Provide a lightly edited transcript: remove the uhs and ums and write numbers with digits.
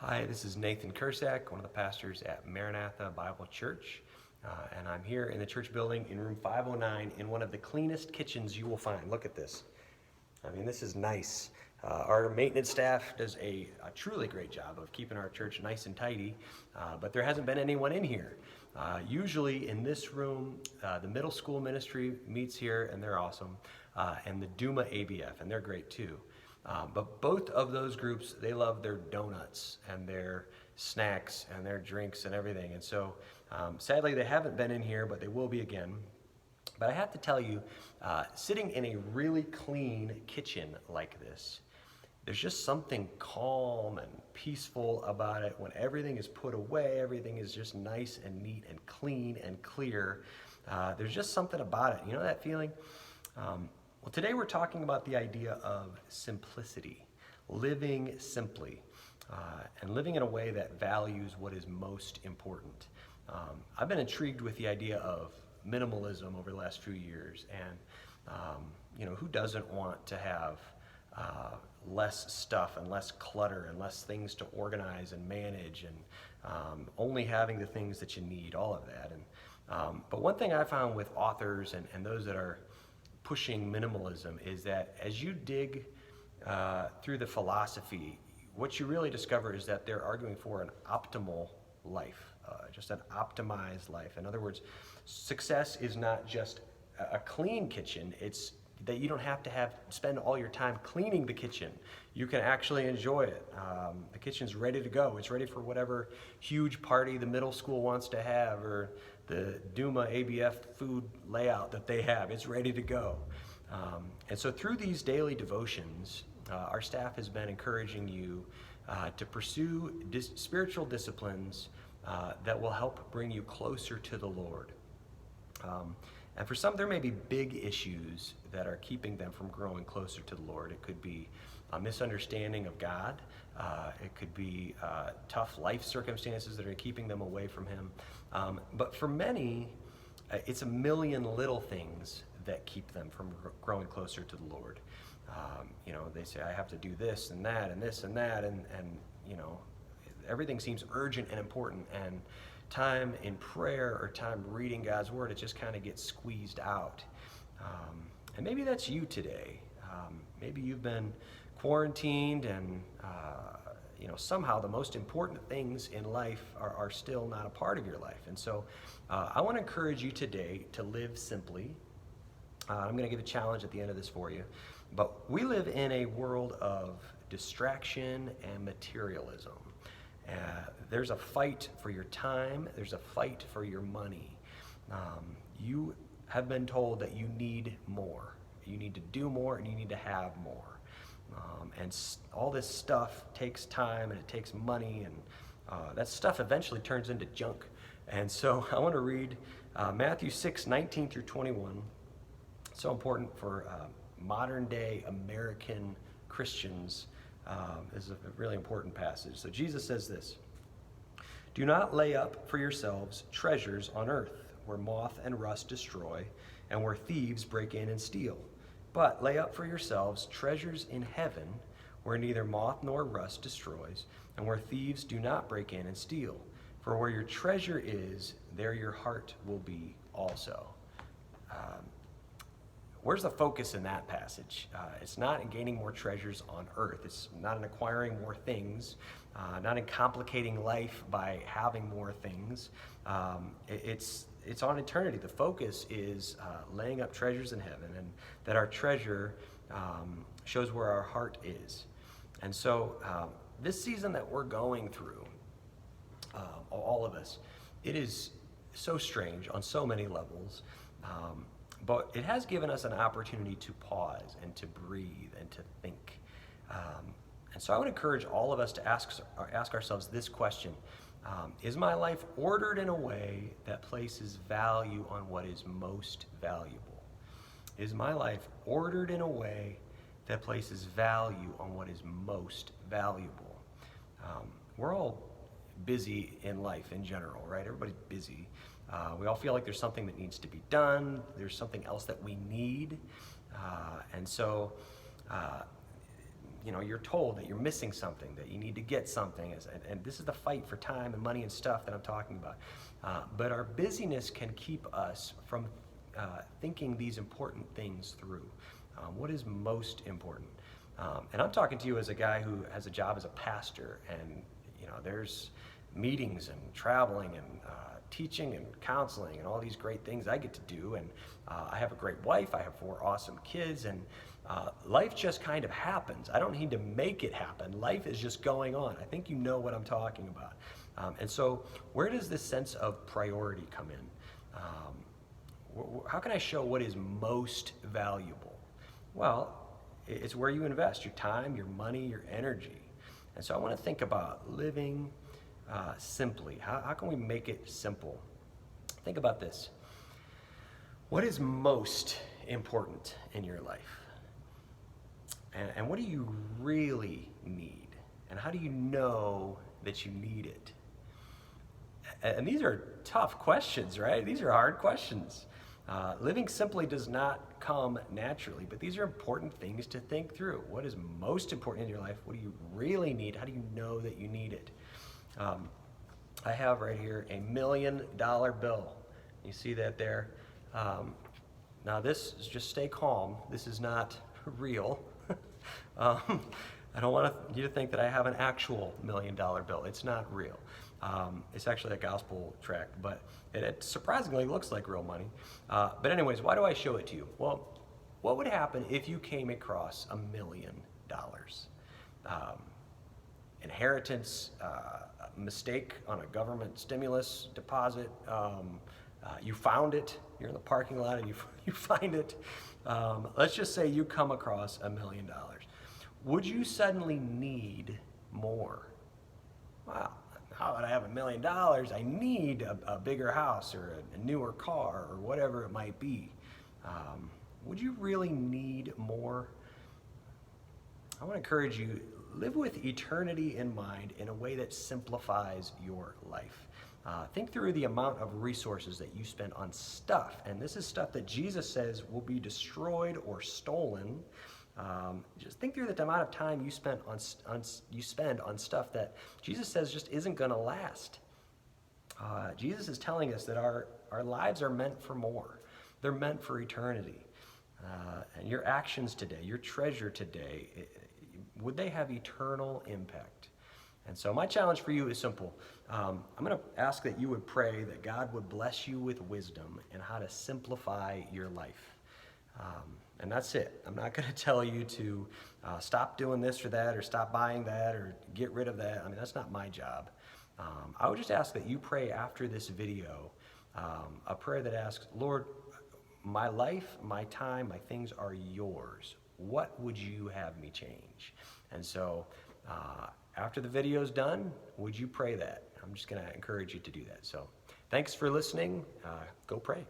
Hi, this is Nathan Kurksac, one of the pastors at Maranatha Bible Church, and I'm here in the church building in room 509 in one of the cleanest kitchens you will find. Look at this. I mean, this is nice. Our maintenance staff does a truly great job of keeping our church nice and tidy, but there hasn't been anyone in here. Usually in this room, the middle school ministry meets here, and they're awesome, and the Duma ABF, and they're great too. But both of those groups, they love their donuts and their snacks and their drinks and everything. And so sadly, they haven't been in here, but they will be again. But I have to tell you, sitting in a really clean kitchen like this, there's just something calm and peaceful about it when everything is put away, everything is just nice and neat and clean and clear. There's just something about it. You know that feeling? Well, today we're talking about the idea of simplicity, living simply, and living in a way that values what is most important. I've been intrigued with the idea of minimalism over the last few years, and who doesn't want to have less stuff and less clutter and less things to organize and manage, and only having the things that you need, all of that. But one thing I found with authors and those that are pushing minimalism is that as you dig through the philosophy, what you really discover is that they're arguing for an optimal life, just an optimized life. In other words, success is not just a clean kitchen, it's that you don't have to spend all your time cleaning the kitchen. You can actually enjoy it. The kitchen's ready to go. It's ready for whatever huge party the middle school wants to have, or the Duma ABF food layout that they have. It's ready to go. And so through these daily devotions, our staff has been encouraging you to pursue spiritual disciplines that will help bring you closer to the Lord. And for some, there may be big issues that are keeping them from growing closer to the Lord. It could be a misunderstanding of God. It could be tough life circumstances that are keeping them away from Him. But for many, it's a million little things that keep them from growing closer to the Lord. They say, I have to do this and that and this and that, and everything seems urgent and important, and time in prayer or time reading God's Word, it just kind of gets squeezed out. And maybe that's you today. Maybe you've been quarantined and somehow the most important things in life are still not a part of your life. And so I want to encourage you today to live simply. I'm going to give a challenge at the end of this for you. But we live in a world of distraction and materialism. There's a fight for your time. There's a fight for your money. You have been told that you need more. You need to do more and you need to have more. And all this stuff takes time and it takes money, and that stuff eventually turns into junk. And so I want to read Matthew 6:19 through 21. It's so important for modern day American Christians. This is a really important passage. So Jesus says this: "Do not lay up for yourselves treasures on earth, where moth and rust destroy, and where thieves break in and steal. But lay up for yourselves treasures in heaven, where neither moth nor rust destroys, and where thieves do not break in and steal. For where your treasure is, there your heart will be also." Where's the focus in that passage? It's not in gaining more treasures on earth. It's not in acquiring more things, not in complicating life by having more things. It's on eternity. The focus is laying up treasures in heaven, and that our treasure shows where our heart is. And so this season that we're going through, all of us, it is so strange on so many levels. But it has given us an opportunity to pause and to breathe and to think. And so I would encourage all of us to ask ourselves this question: is my life ordered in a way that places value on what is most valuable? Is my life ordered in a way that places value on what is most valuable? We're all busy in life in general, right? Everybody's busy. We all feel like there's something that needs to be done. There's something else that we need. And so you're told that you're missing something, that you need to get something, and this is the fight for time and money and stuff that I'm talking about. But our busyness can keep us from thinking these important things through. What is most important? And I'm talking to you as a guy who has a job as a pastor, and there's meetings and traveling and teaching and counseling and all these great things I get to do, and I have a great wife, I have 4 awesome kids, and life just kind of happens. I don't need to make it happen. Life is just going on. I think you know what I'm talking about. And so where does this sense of priority come in? How can I show what is most valuable? Well, it's where you invest your time, your money, your energy. And so I want to think about living simply. How can we make it simple? Think about this. What is most important in your life? And what do you really need? And how do you know that you need it? And these are tough questions, right? These are hard questions. Living simply does not come naturally, but these are important things to think through. What is most important in your life? What do you really need? How do you know that you need it? I have right here a $1 million bill. You see that there? Now this is, just stay calm. This is not real. I don't want you to think that I have an actual $1 million bill. It's not real. It's actually a gospel tract, but it surprisingly looks like real money. But anyways, why do I show it to you? Well, what would happen if you came across $1 million? Inheritance, mistake on a government stimulus deposit, you found it, you're in the parking lot and you find it. Let's just say you come across $1 million. Would you suddenly need more? Wow, now that I have $1 million, I need a bigger house or a newer car or whatever it might be. Would you really need more? I want to encourage you, live with eternity in mind in a way that simplifies your life. Think through the amount of resources that you spend on stuff, and this is stuff that Jesus says will be destroyed or stolen. Just think through the amount of time you spend on stuff that Jesus says just isn't going to last. Jesus is telling us that our lives are meant for more. They're meant for eternity. And your actions today, your treasure today, would they have eternal impact? And so my challenge for you is simple. I'm going to ask that you would pray that God would bless you with wisdom in how to simplify your life. And that's it. I'm not going to tell you to stop doing this or that or stop buying that or get rid of that. I mean, that's not my job. I would just ask that you pray after this video a prayer that asks, Lord, my life, my time, my things are yours. What would you have me change? And so after the video's done, would you pray that? I'm just going to encourage you to do that. So thanks for listening. Go pray.